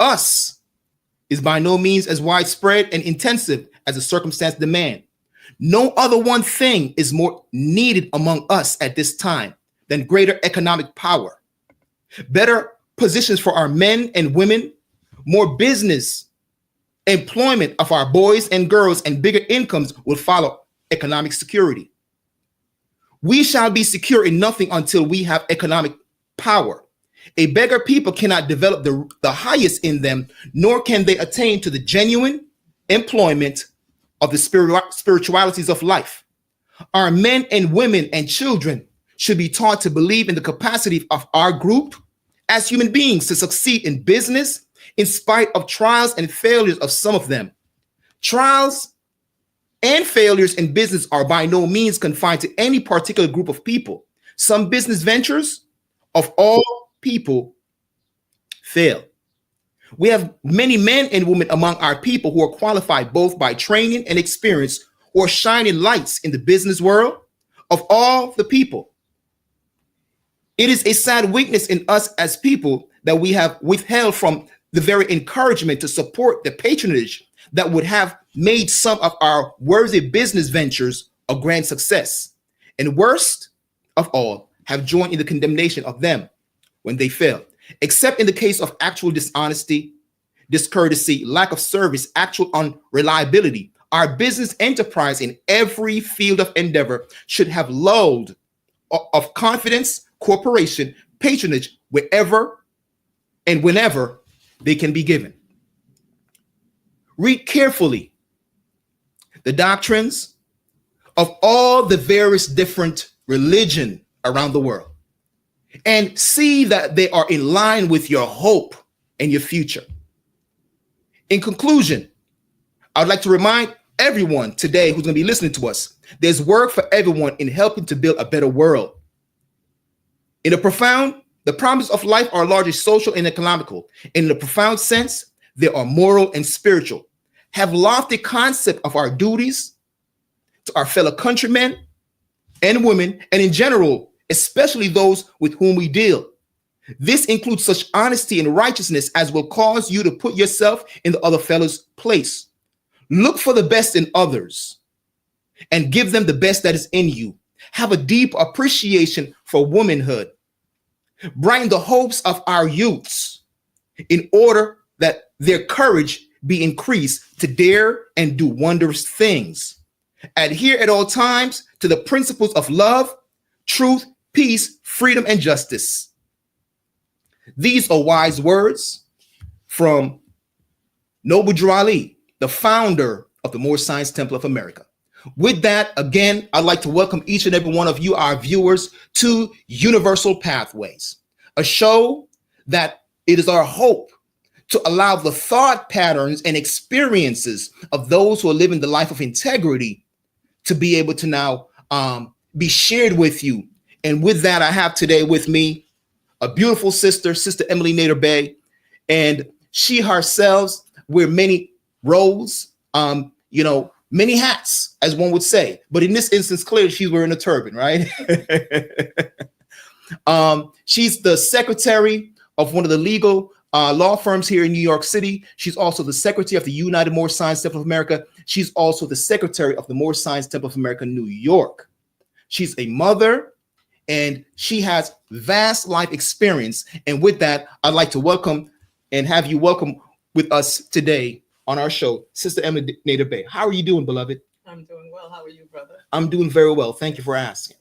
us is by no means as widespread and intensive as the circumstance demand. No other one thing is more needed among us at this time than greater economic power, better positions for our men and women, more business, employment of our boys and girls, and bigger incomes will follow economic security. We shall be secure in nothing until we have economic power. A beggar people cannot develop the highest in them, nor can they attain to the genuine employment of the spiritualities of life. Our men and women and children should be taught to believe in the capacity of our group as human beings to succeed in business in spite of trials and failures of some of them. Trials and failures in business are by no means confined to any particular group of people. Some business ventures of all people fail. We have many men and women among our people who are qualified both by training and experience, or shining lights in the business world of all the people. It is a sad weakness in us as people that we have withheld from the very encouragement to support the patronage that would have made some of our worthy business ventures a grand success, and worst of all, have joined in the condemnation of them when they fail. Except in the case of actual dishonesty, discourtesy, lack of service, actual unreliability, our business enterprise in every field of endeavor should have lulled of confidence, cooperation, patronage wherever and whenever they can be given. Read carefully the doctrines of all the various different religions around the world and see that they are in line with your hope and your future. In conclusion, I would like to remind everyone today who's going to be listening to us, there's work for everyone in helping to build a better world. In the promises of life are largely social and economical. In the profound sense, they are moral and spiritual. Have lofty concept of our duties to our fellow countrymen and women, and in general, especially those with whom we deal. This includes such honesty and righteousness as will cause you to put yourself in the other fellow's place. Look for the best in others and give them the best that is in you. Have a deep appreciation for womanhood. Brighten the hopes of our youths in order that their courage be increased to dare and do wondrous things. Adhere at all times to the principles of love, truth, peace, freedom, and justice. These are wise words from Noble Drew Ali, the founder of the Moore Science Temple of America. With that, again, I'd like to welcome each and every one of you, our viewers, to Universal Pathways, a show that it is our hope to allow the thought patterns and experiences of those who are living the life of integrity to be able to now be shared with you. And with that, I have today with me a beautiful sister, Sister Emily Nader Bay, and she herself wear many roles, many hats, as one would say. But in this instance, clearly she's wearing a turban, right? She's the secretary of one of the legal law firms here in New York City. She's also the secretary of the United Moore Science Temple of America. She's also the secretary of the Moore Science Temple of America, New York. She's a mother, and she has vast life experience. And with that, I'd like to welcome and have you welcome with us today on our show, Sister Emily Nader Bay. How are you doing, beloved? I'm doing well. How are you, brother? I'm doing very well. Thank you for asking.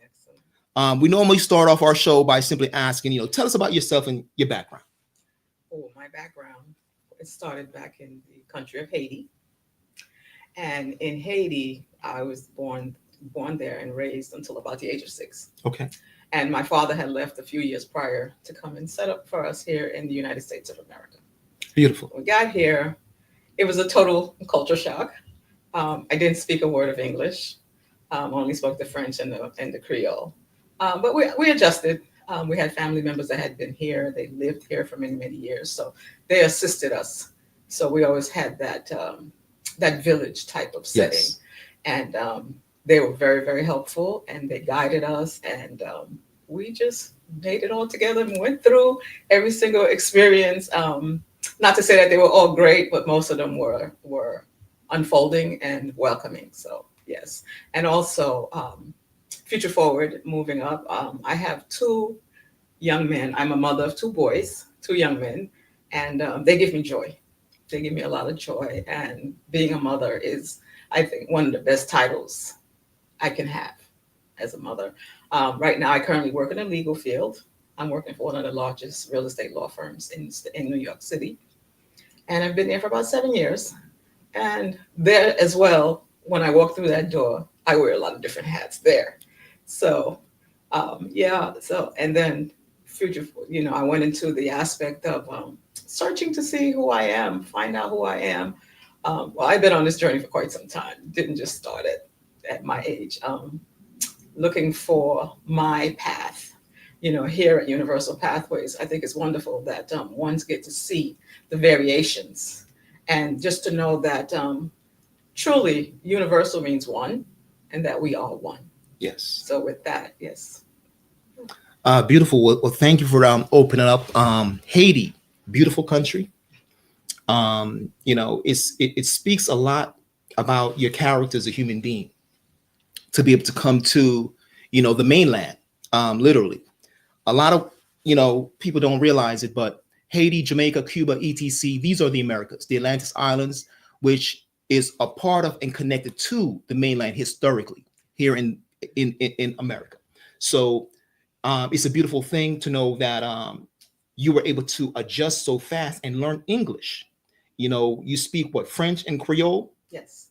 We normally start off our show by simply asking, tell us about yourself and your background. Oh, my background. It started back in the country of Haiti. And in Haiti, I was born there and raised until about the age of 6. Okay. And my father had left a few years prior to come and set up for us here in the United States of America. Beautiful. When we got here, it was a total culture shock. I didn't speak a word of English. Only spoke the French and the Creole. But we adjusted. We had family members that had been here. They lived here for many, many years. So they assisted us. So we always had that village type of setting. Yes. And they were very, very helpful, and they guided us. And we just made it all together and went through every single experience Not to say that they were all great, but most of them were unfolding and welcoming. So yes, and also future forward, moving up. I have two young men. I'm a mother of two boys, two young men, and they give me joy. They give me a lot of joy. And being a mother is, I think, one of the best titles I can have as a mother. Right now, I currently work in the legal field. I'm working for one of the largest real estate law firms in New York City. And I've been there for about 7 years. And there as well, when I walk through that door, I wear a lot of different hats there. So, yeah. So, and then future, I went into the aspect of searching to see who I am, find out who I am. Well, I've been on this journey for quite some time. Didn't just start at my age. Looking for my path. Here at Universal Pathways, I think it's wonderful that ones get to see the variations and just to know that truly universal means one and that we are one. Yes. So with that, yes. Beautiful. Well, thank you for opening up. Haiti, beautiful country. It speaks a lot about your character as a human being to be able to come to, the mainland, literally. A lot of, people don't realize it, but Haiti, Jamaica, Cuba, etc. These are the Americas, the Atlantis Islands, which is a part of and connected to the mainland historically here in America. So it's a beautiful thing to know that you were able to adjust so fast and learn English. You speak what, French and Creole? Yes.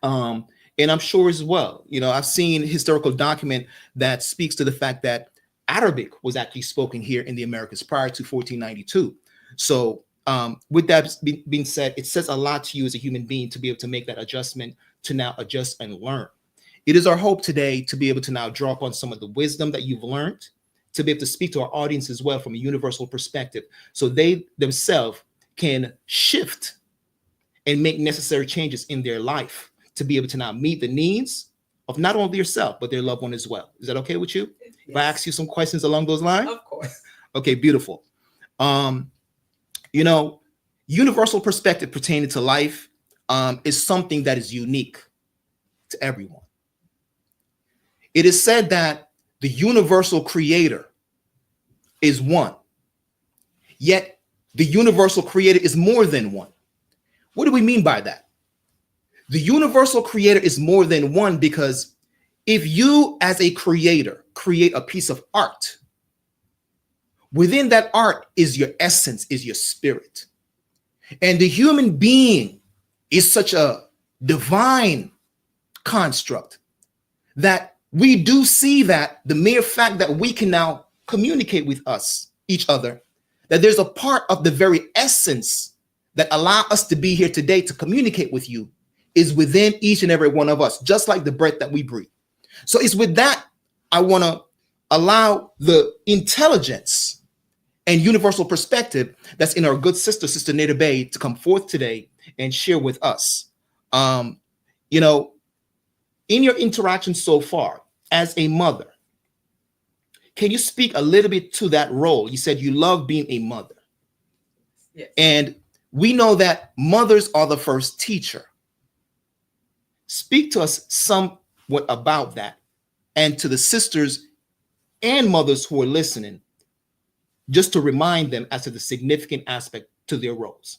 Um, and I'm sure as well, I've seen historical document that speaks to the fact that Arabic was actually spoken here in the Americas prior to 1492. So with that being said, it says a lot to you as a human being to be able to make that adjustment, to now adjust and learn. It is our hope today to be able to now draw upon some of the wisdom that you've learned, to be able to speak to our audience as well from a universal perspective, so they themselves can shift and make necessary changes in their life to be able to now meet the needs of not only yourself, but their loved one as well. Is that okay with you? Yes. If I ask you some questions along those lines? Of course. Okay, beautiful. Universal perspective pertaining to life is something that is unique to everyone. It is said that the universal creator is one, yet the universal creator is more than one. What do we mean by that? The universal creator is more than one because if you as a creator create a piece of art, within that art is your essence, is your spirit. And the human being is such a divine construct that we do see that the mere fact that we can now communicate with each other, that there's a part of the very essence that allow us to be here today to communicate with you is within each and every one of us, just like the breath that we breathe. So it's with that, I want to allow the intelligence and universal perspective that's in our good sister Nada Bay, to come forth today and share with us. In your interaction so far as a mother, can you speak a little bit to that role? You said you love being a mother. Yes. And we know that mothers are the first teacher. Speak to us somewhat about that, and to the sisters and mothers who are listening, just to remind them as to the significant aspect to their roles.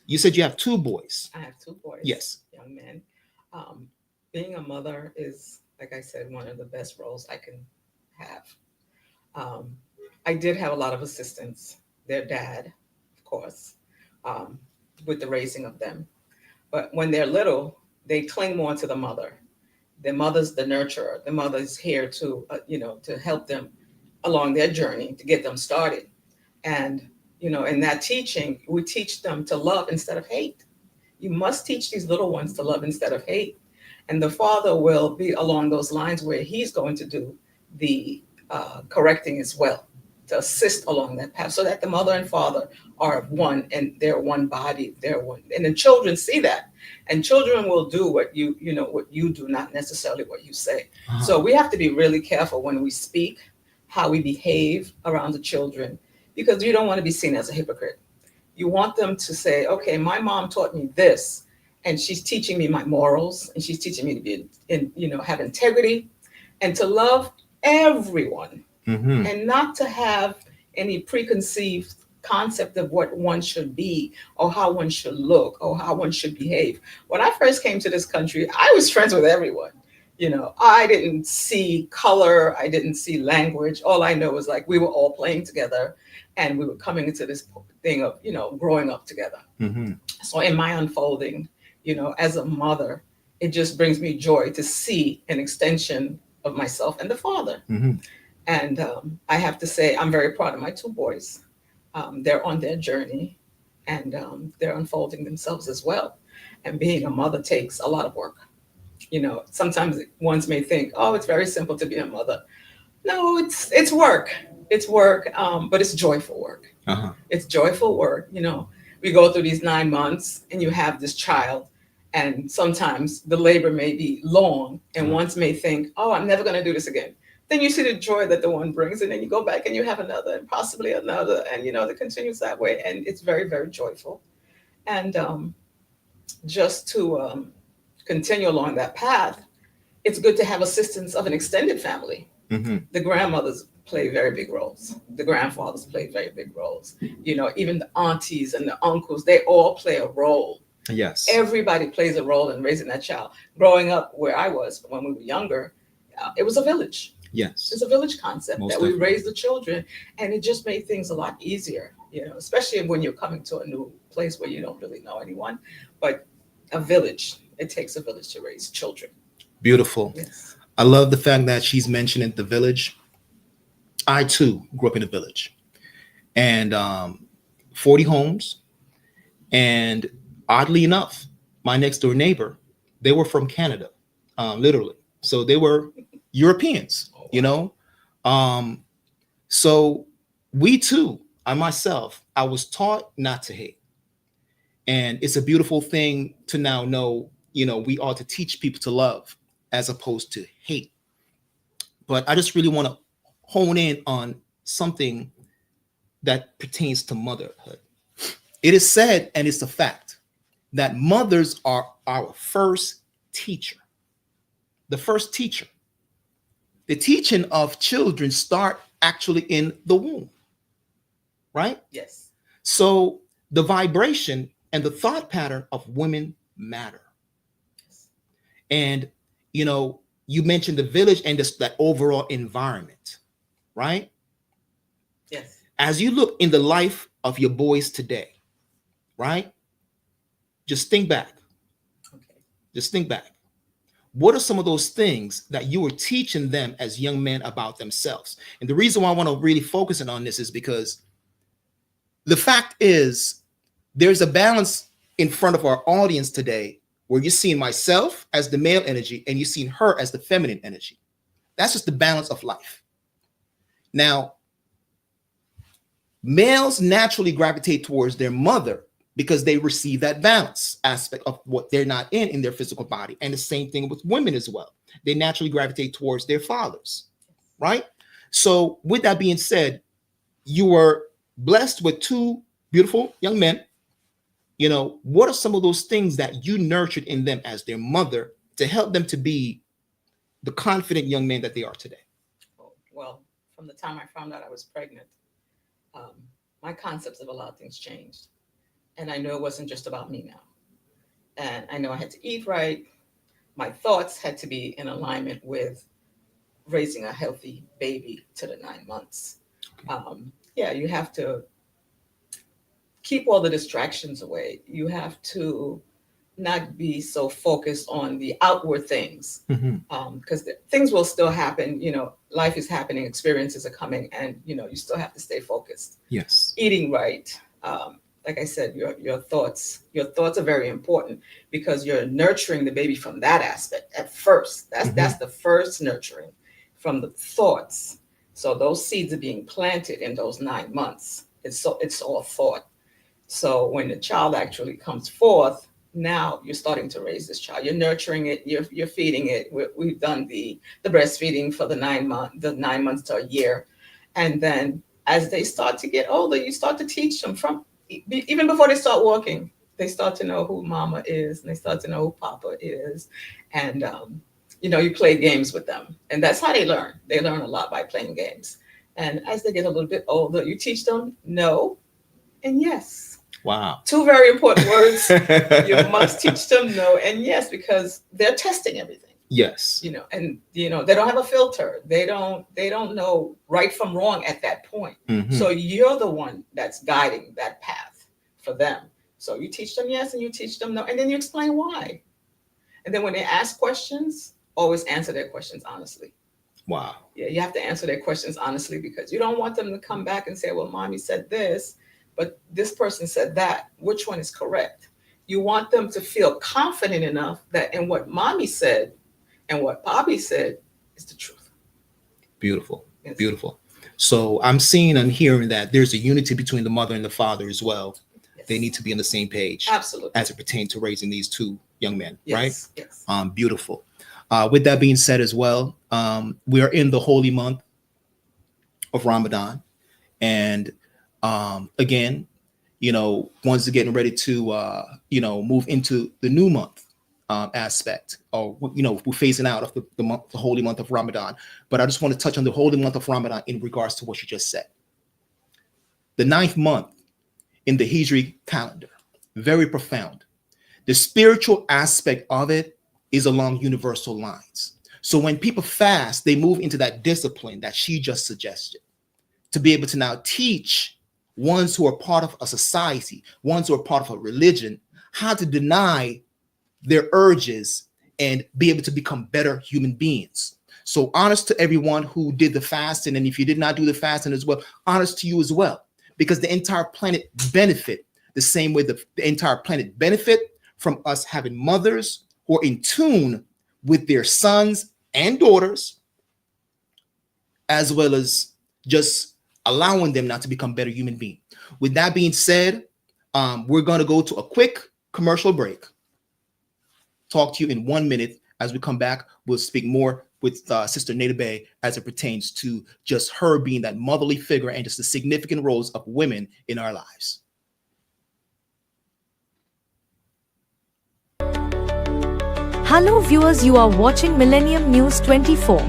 You said you have two boys. I have two boys. Yes. Young men. Being a mother is, like I said, one of the best roles I can have. I did have a lot of assistance. Their dad, of course, with the raising of them. But when they're little, they cling more to the mother. The mother's the nurturer. The mother's here to, to help them along their journey, to get them started. And, in that teaching, we teach them to love instead of hate. You must teach these little ones to love instead of hate. And the father will be along those lines where he's going to do the correcting as well, to assist along that path, so that the mother and father are one and they're one body, they're one. And the children see that. And children will do what you do, not necessarily what you say. Uh-huh. So we have to be really careful when we speak, how we behave around the children, because you don't want to be seen as a hypocrite. You want them to say, okay, my mom taught me this, and she's teaching me my morals, and she's teaching me to be have integrity and to love everyone, Mm-hmm. and not to have any preconceived concept of what one should be or how one should look or how one should behave. When I first came to this country, I was friends with everyone. I didn't see color, I didn't see language. All I know was like we were all playing together and we were coming into this thing of, growing up together. Mm-hmm. So in my unfolding, as a mother, it just brings me joy to see an extension of myself and the father. Mm-hmm. And I have to say, I'm very proud of my two boys. They're on their journey and they're unfolding themselves as well. And being a mother takes a lot of work. Sometimes ones may think, oh, it's very simple to be a mother. No, it's work. It's work, but it's joyful work. Uh-huh. It's joyful work. We go through these 9 months and you have this child, and sometimes the labor may be long, and ones may think, oh, I'm never going to do this again. Then you see the joy that the one brings, and then you go back and you have another and possibly another, and it continues that way, and it's very, very joyful. And just to continue along that path, it's good to have assistance of an extended family. Mm-hmm. The grandmothers play very big roles. The grandfathers play very big roles. Even the aunties and the uncles, they all play a role. Yes. Everybody plays a role in raising that child. Growing up where I was when we were younger, it was a village. Yes. It's a village concept Most that definitely. we raised the children, and it just made things a lot easier, especially when you're coming to a new place where you don't really know anyone. But a village, it takes a village to raise children. Beautiful. Yes. I love the fact that she's mentioning the village. I too grew up in a village, and 40 homes. And oddly enough, my next door neighbor, they were from Canada, literally. So they were Europeans, So we too, I myself, I was taught not to hate. And it's a beautiful thing to now know, we ought to teach people to love as opposed to hate. But I just really want to hone in on something that pertains to motherhood. It is said, and it's a fact, that mothers are our first teacher. The first teacher. The teaching of children start actually in the womb, right? Yes. So the vibration and the thought pattern of women matter. Yes. And, you mentioned the village and that overall environment, right? Yes. As you look in the life of your boys today, right? Just think back. Okay. Just think back. What are some of those things that you were teaching them as young men about themselves? And the reason why I want to really focus on this is because the fact is there's a balance in front of our audience today where you're seeing myself as the male energy and you're seeing her as the feminine energy. That's just the balance of life. Now, males naturally gravitate towards their mother because they receive that balance aspect of what they're not in their physical body. And the same thing with women as well. They naturally gravitate towards their fathers, right? So with that being said, you were blessed with two beautiful young men. What are some of those things that you nurtured in them as their mother to help them to be the confident young men that they are today? Well, from the time I found out I was pregnant, my concepts of a lot of things changed. And I knew it wasn't just about me now. And I know I had to eat right. My thoughts had to be in alignment with raising a healthy baby to the 9 months. You have to keep all the distractions away. You have to not be so focused on the outward things, because things will still happen. Life is happening, experiences are coming, and you still have to stay focused. Yes. Eating right. Like I said, your thoughts are very important because you're nurturing the baby from that aspect at first. That's the first nurturing from the thoughts. So those seeds are being planted in those 9 months. It's all thought. So when the child actually comes forth, now you're starting to raise this child. You're nurturing it. You're feeding it. We've done the breastfeeding for the 9 months to a year, and then as they start to get older, you start to teach them from even before they start walking, they start to know who mama is and they start to know who papa is. And, you play games with them. And that's how they learn. They learn a lot by playing games. And as they get a little bit older, you teach them no and yes. Wow. Two very important words. You must teach them no and yes, because they're testing everything. Yes. And they don't have a filter. They don't know right from wrong at that point. Mm-hmm. So you're the one that's guiding that path for them. So you teach them yes and you teach them no, and then you explain why. And then when they ask questions, always answer their questions honestly. Wow. Yeah, you have to answer their questions honestly, because you don't want them to come back and say, well, mommy said this, but this person said that. Which one is correct? You want them to feel confident enough that in what mommy said and what Bobby said is the truth. Beautiful. Yes. Beautiful. So I'm seeing and hearing that there's a unity between the mother and the father as well. Yes. They need to be on the same page. Absolutely. As it pertains to raising these two young men, Yes. right? Yes. Beautiful. With that being said as well, we are in the holy month of Ramadan. And again, once they're getting ready to, move into the new month aspect, or, we're phasing out of the holy month of Ramadan. But I just want to touch on the holy month of Ramadan in regards to what you just said. The 9th month in the Hijri calendar, very profound. The spiritual aspect of it is along universal lines. So when people fast, they move into that discipline that she just suggested, to be able to now teach ones who are part of a society, ones who are part of a religion, how to deny their urges and be able to become better human beings. So honest to everyone who did the fasting, and if you did not do the fasting as well, honest to you as well, because the entire planet benefit the same way the entire planet benefit from us having mothers who are in tune with their sons and daughters, as well as just allowing them now to become better human beings. With that being said, we're going to go to a quick commercial break. Talk to you in 1 minute. As we come back, we'll speak more with Sister Nada Bay as it pertains to just her being that motherly figure and just the significant roles of women in our lives. Hello viewers, you are watching Millennium News 24.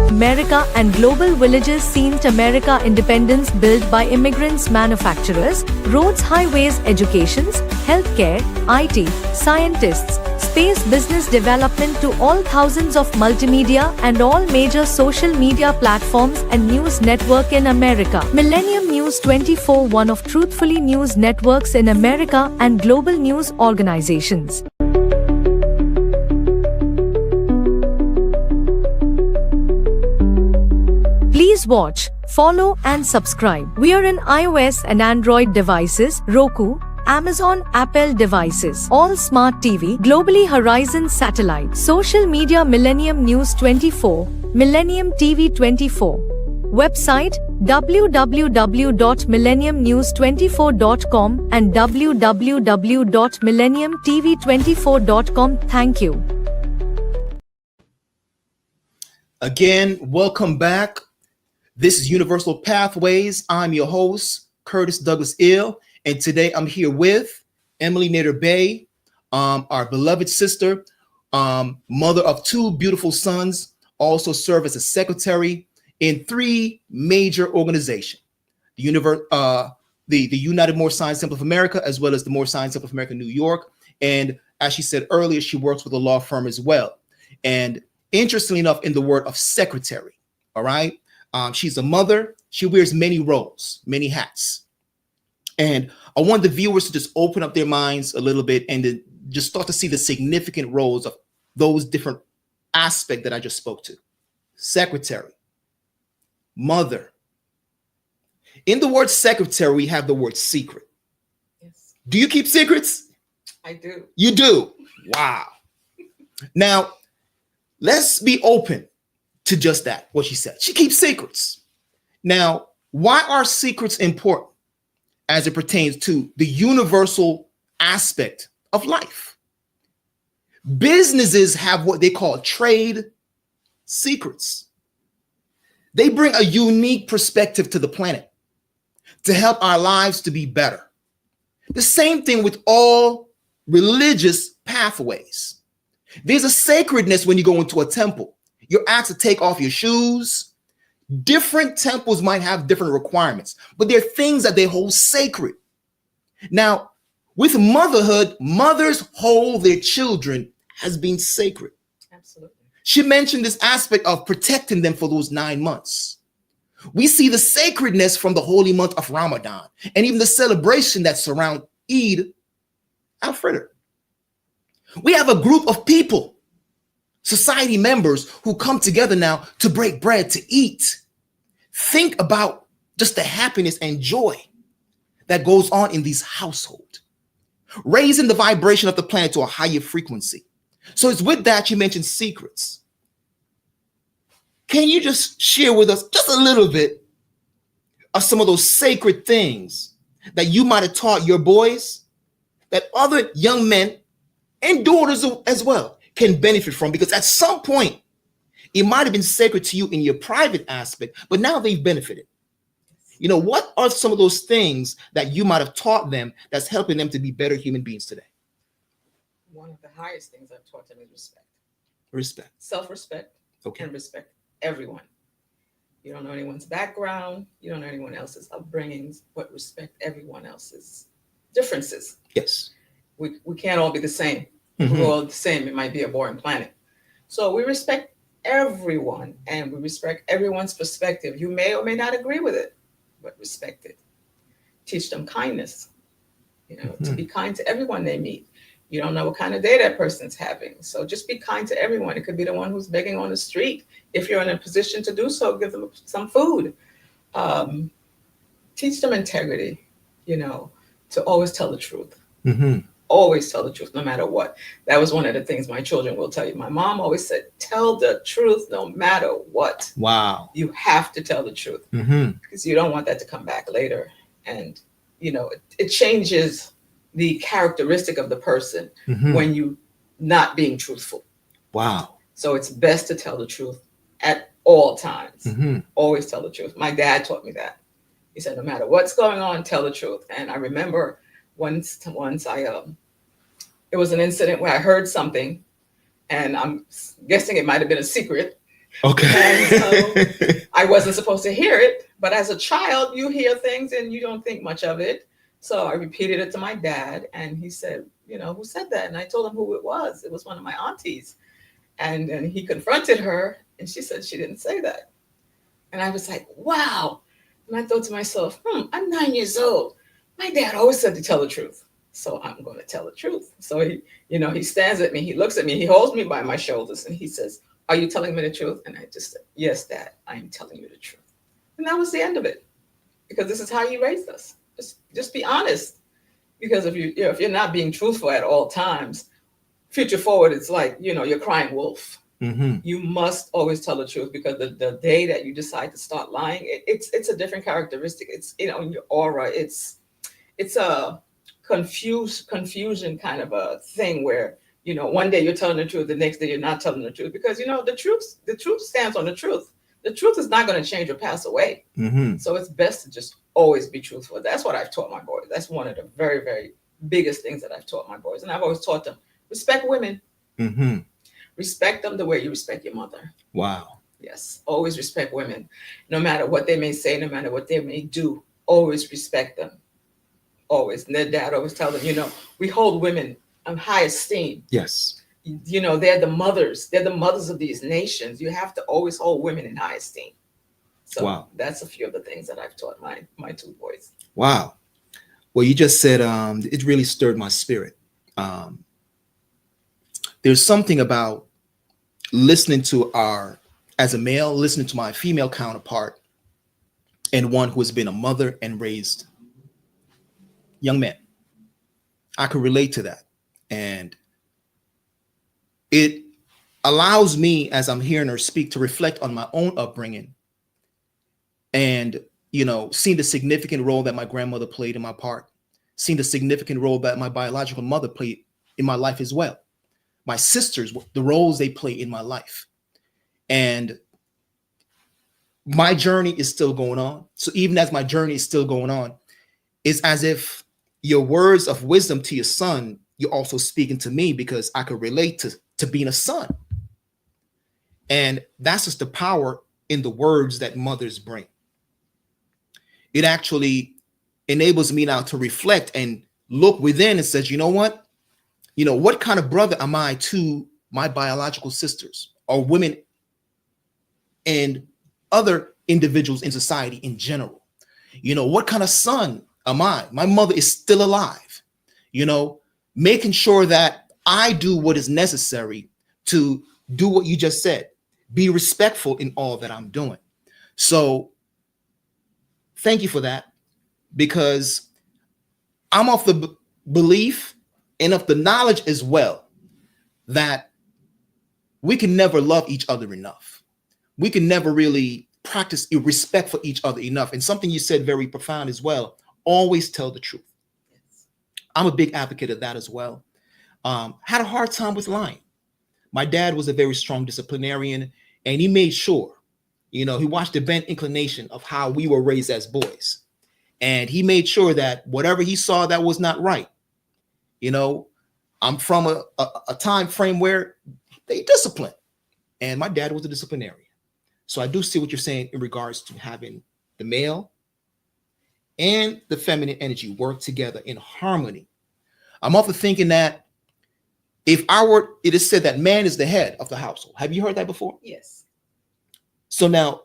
America and global villages seen to America independence built by immigrants, manufacturers, roads, highways, educations, healthcare, IT, scientists, space, business development to all thousands of multimedia and all major social media platforms and news network in America. Millennium News 24, one of truthfully news networks in America and global news organizations. Please watch, follow and subscribe. We are in iOS and Android devices, Roku, Amazon, Apple devices, all smart TV, globally Horizon satellite, social media Millennium News 24, Millennium TV 24. Website www.millenniumnews24.com and www.millenniumtv24.com. Thank you. Again, welcome back. This is Universal Pathways. I'm your host, Curtis Douglas Ill, and today I'm here with Emily Nader Bay, our beloved sister, mother of 2 beautiful sons, also serve as a secretary in 3 major organizations: the United More Science Temple of America, as well as the More Science Temple of America, New York. And as she said earlier, she works with a law firm as well. And interestingly enough, in the word of secretary, all right, she's a mother. She wears many roles, many hats. And I want the viewers to just open up their minds a little bit and to just start to see the significant roles of those different aspects that I just spoke to. Secretary, mother. In the word secretary, we have the word secret. Yes. Do you keep secrets? I do. You do? Wow. Now, let's be open to just that, what she said. She keeps secrets. Now, why are secrets important as it pertains to the universal aspect of life? Businesses have what they call trade secrets. They bring a unique perspective to the planet to help our lives to be better. The same thing with all religious pathways. There's a sacredness when you go into a temple. You're asked to take off your shoes. Different temples might have different requirements, but there are things that they hold sacred. Now, with motherhood, mothers hold their children as being sacred. Absolutely. She mentioned this aspect of protecting them for those 9 months. We see the sacredness from the holy month of Ramadan and even the celebration that surround Eid al-Fitr. We have a group of people, society members, who come together now to break bread, to eat. Think about just the happiness and joy that goes on in these households, raising the vibration of the planet to a higher frequency. So it's with that you mentioned secrets. Can you just share with us just a little bit of some of those sacred things that you might have taught your boys that other young men and daughters as well can benefit from? Because at some point, it might have been sacred to you in your private aspect, but now they've benefited. You know, what are some of those things that you might have taught them that's helping them to be better human beings today? One of the highest things I've taught them is respect. Respect. Self-respect. Okay. And respect everyone. You don't know anyone's background. You don't know anyone else's upbringings, but respect everyone else's differences. Yes. We can't all be the same. If we're all the same, it might be a boring planet. So we respect everyone and we respect everyone's perspective. You may or may not agree with it, but respect it. Teach them kindness, to be kind to everyone they meet. You don't know what kind of day that person's having. So just be kind to everyone. It could be the one who's begging on the street. If you're in a position to do so, give them some food. Teach them integrity, to always tell the truth. Always tell the truth, no matter what. That was one of the things my children will tell you. My mom always said, tell the truth no matter what. Wow. You have to tell the truth because you don't want that to come back later. And, it changes the characteristic of the person when you not being truthful. Wow. So it's best to tell the truth at all times. Always tell the truth. My dad taught me that. He said, no matter what's going on, tell the truth. And I remember once it was an incident where I heard something, and I'm guessing it might have been a secret. Okay. And so I wasn't supposed to hear it, but as a child, you hear things and you don't think much of it. So I repeated it to my dad, and he said, who said that? And I told him who it was. It was one of my aunties. And then he confronted her, and she said she didn't say that. And I was like, wow. And I thought to myself, I'm 9 years old. My dad always said to tell the truth. So I'm going to tell the truth. So he stands at me, he looks at me, he holds me by my shoulders, and he says, are you telling me the truth? And I just said, yes, Dad, I am telling you the truth. And that was the end of it, because this is how he raised us. Just be honest. Because if you're not being truthful at all times, future forward, it's like, you're crying wolf. You must always tell the truth, because the day that you decide to start lying, it's a different characteristic. It's, in your aura, it's a confusion kind of a thing where, one day you're telling the truth, the next day you're not telling the truth, because, the truth stands on the truth. The truth is not going to change or pass away. So it's best to just always be truthful. That's what I've taught my boys. That's one of the very, very biggest things that I've taught my boys. And I've always taught them, respect women. Respect them the way you respect your mother. Wow. Yes. Always respect women. No matter what they may say, no matter what they may do, always respect them. Always. And their dad always tell them, we hold women in high esteem. Yes. They're the mothers. They're the mothers of these nations. You have to always hold women in high esteem. So wow. That's a few of the things that I've taught my two boys. Wow. Well, you just said it really stirred my spirit. There's something about listening to as a male, listening to my female counterpart and one who has been a mother and raised young men. I can relate to that. And it allows me, as I'm hearing her speak, to reflect on my own upbringing and, seeing the significant role that my grandmother played in my part, seeing the significant role that my biological mother played in my life as well. My sisters, the roles they play in my life. And my journey is still going on. So even as my journey is still going on, it's as if your words of wisdom to your son, you're also speaking to me because I could relate to being a son. And that's just the power in the words that mothers bring. It actually enables me now to reflect and look within and says, you know what? What kind of brother am I to my biological sisters or women and other individuals in society in general? What kind of son am I? My mother is still alive, making sure that I do what is necessary to do what you just said, be respectful in all that I'm doing. So thank you for that, because I'm of the belief and of the knowledge as well that we can never love each other enough. We can never really practice respect for each other enough. And something you said very profound as well, always tell the truth. I'm a big advocate of that as well. Had a hard time with lying. My dad was a very strong disciplinarian, and he made sure, he watched the bent inclination of how we were raised as boys. And he made sure that whatever he saw that was not right, I'm from a time frame where they discipline. And my dad was a disciplinarian. So I do see what you're saying in regards to having the male and the feminine energy work together in harmony. I'm often thinking that it is said that man is the head of the household. Have you heard that before? Yes. So now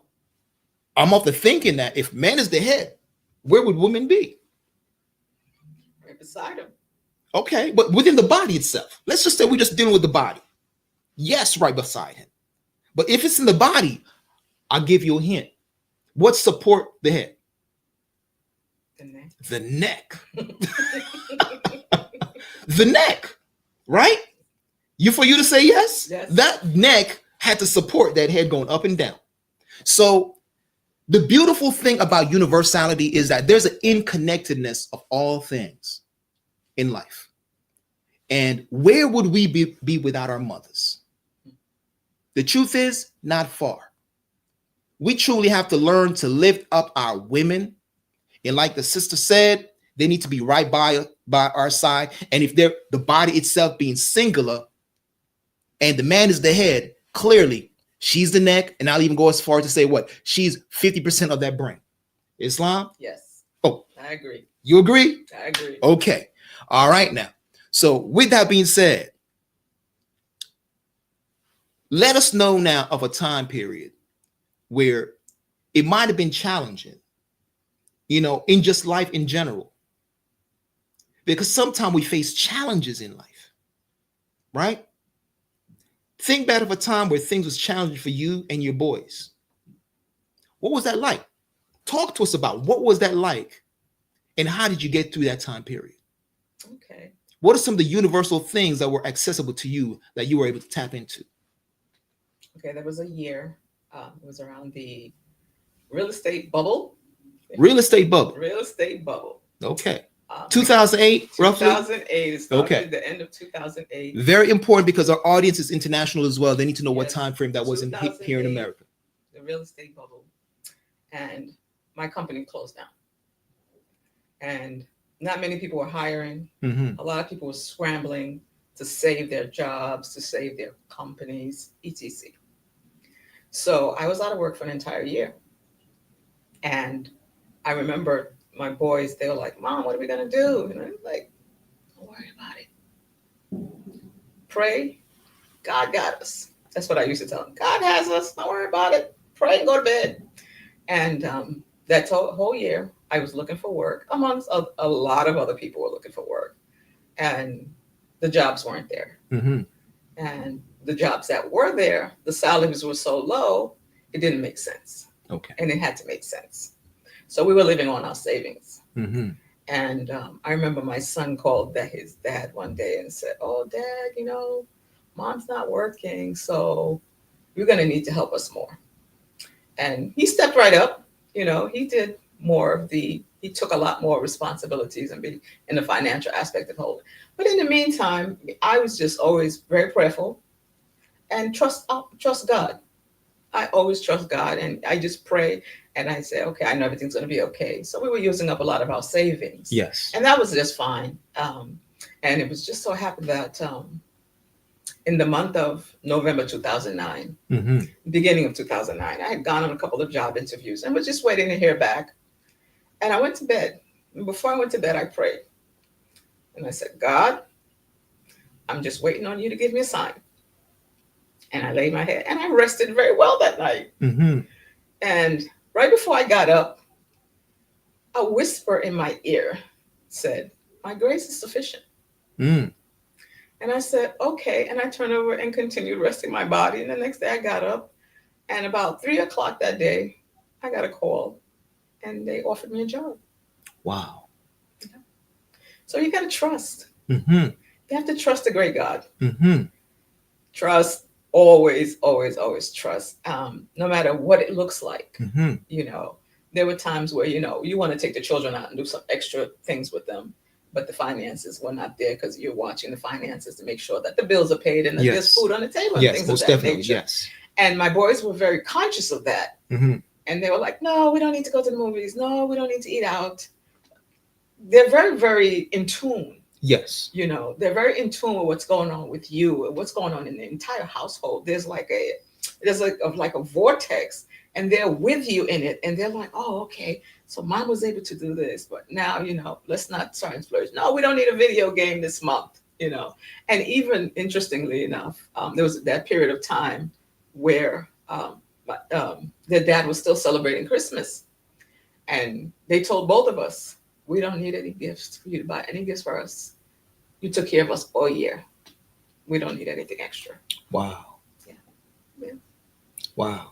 I'm often thinking that if man is the head, where would women be? Right beside him. Okay, but within the body itself. Let's just say we're just dealing with the body. Yes, right beside him. But if it's in the body, I'll give you a hint. What support the head? The neck. The neck. The neck, right? For you to say yes? Yes. That neck had to support that head going up and down. So the beautiful thing about universality is that there's an interconnectedness of all things in life. And where would we be without our mothers? The truth is, not far. We truly have to learn to lift up our women. And like the sister said, they need to be right by our side. And if they're the body itself being singular and the man is the head, clearly she's the neck. And I'll even go as far as to say what? She's 50% of that brain. Islam? Yes. Oh, I agree. You agree? I agree. Okay. All right now. So with that being said, let us know now of a time period where it might have been challenging, in just life in general. Because sometimes we face challenges in life, right? Think back of a time where things was challenging for you and your boys. What was that like? Talk to us about what was that like and how did you get through that time period? Okay. What are some of the universal things that were accessible to you that you were able to tap into? Okay, there was a year, it was around the real estate bubble. Real estate bubble. Real estate bubble. Okay. 2008, roughly? 2008. It started Okay. at the end of 2008. Very important because our audience is international as well. They need to know what Yes. time frame that was here in 2008. America. The real estate bubble. And my company closed down. And not many people were hiring. Mm-hmm. A lot of people were scrambling to save their jobs, to save their companies, etc. So I was out of work for an entire year. And I remember my boys, they were like, Mom, what are we going to do? And I'm like, don't worry about it. Pray. God got us. That's what I used to tell them. God has us. Don't worry about it. Pray and go to bed. And that whole year, I was looking for work amongst a lot of other people were looking for work. And the jobs weren't there. Mm-hmm. And the jobs that were there, the salaries were so low, it didn't make sense. Okay. And it had to make sense. So we were living on our savings. Mm-hmm. And I remember my son called his dad one day and said, oh, Dad, Mom's not working, so you're going to need to help us more. And he stepped right up. He did more of he took a lot more responsibilities and be in the financial aspect of whole. But in the meantime, I was just always very prayerful and trust God. I always trust God, and I just pray and I say, okay, I know everything's going to be okay. So we were using up a lot of our savings. Yes. And that was just fine. And it was just so happened that in the month of November 2009, beginning of 2009, I had gone on a couple of job interviews and was just waiting to hear back. And I went to bed. And before I went to bed, I prayed. And I said, God, I'm just waiting on you to give me a sign. And I laid my head and I rested very well that night. And right before I got up, a whisper in my ear said, my grace is sufficient. And I said, okay. And I turned over and continued resting my body. And the next day I got up, and about 3:00 that day, I got a call and they offered me a job. Wow. Yeah. So you got to trust. You have to trust the great God. Trust, always, always, always trust. No matter what it looks like. You know, there were times where, you know, you want to take the children out and do some extra things with them, but the finances were not there because you're watching the finances to make sure that the bills are paid and that there's food on the table and things of that nature. Yes. And my boys were very conscious of that. And they were like, no, we don't need to go to the movies. No, we don't need to eat out. They're very, very in tune. Yes. You know, they're very in tune with what's going on with you and what's going on in the entire household. There's like a vortex, and they're with you in it. And they're like, oh, okay. So mom was able to do this, but now, you know, let's not start and splurge. No, we don't need a video game this month, you know. And even interestingly enough, there was that period of time where their dad was still celebrating Christmas. And they told both of us, we don't need any gifts for you to buy any gifts for us. You took care of us all year. We don't need anything extra. Wow. Yeah. Wow.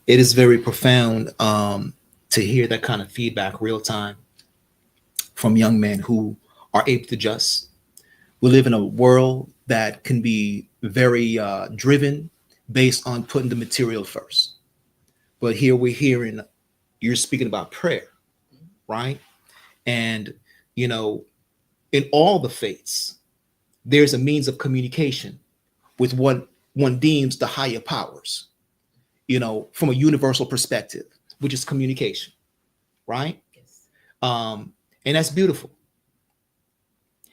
It is very profound to hear that kind of feedback real time from young men who are able to adjust. We live in a world that can be very driven based on putting the material first. But here we're hearing, you're speaking about prayer, right? And, you know, in all the faiths, there's a means of communication with what one deems the higher powers, you know, from a universal perspective, which is communication, right? Yes. And that's beautiful.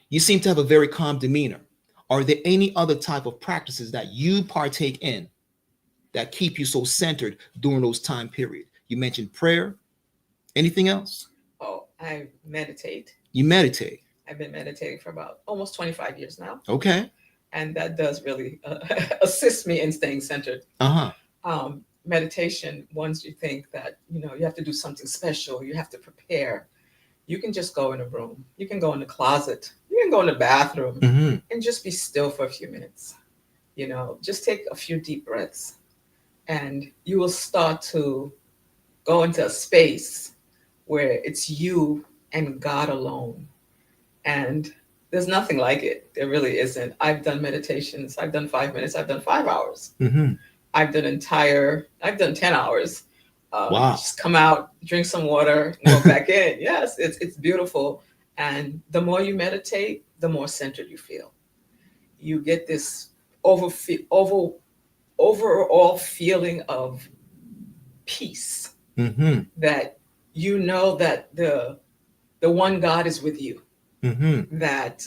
You seem to have a very calm demeanor. Are there any other type of practices that you partake in that keep you so centered during those time periods? You mentioned prayer. Anything else? Oh, I meditate. You meditate. I've been meditating for about almost 25 years now. Okay. And that does really assist me in staying centered. Meditation, once you think that, you know, you have to do something special, you have to prepare, you can just go in a room. You can go in the closet. You can go in the bathroom and just be still for a few minutes. You know, just take a few deep breaths and you will start to go into a space where it's you and God alone. And there's nothing like it. There really isn't. I've done meditations. I've done 5 minutes. I've done 5 hours. I've done 10 hours. Wow. Just come out, drink some water, and go back in. Yes, it's beautiful. And the more you meditate, the more centered you feel. You get this overall feeling of peace, that you know that the one God is with you, that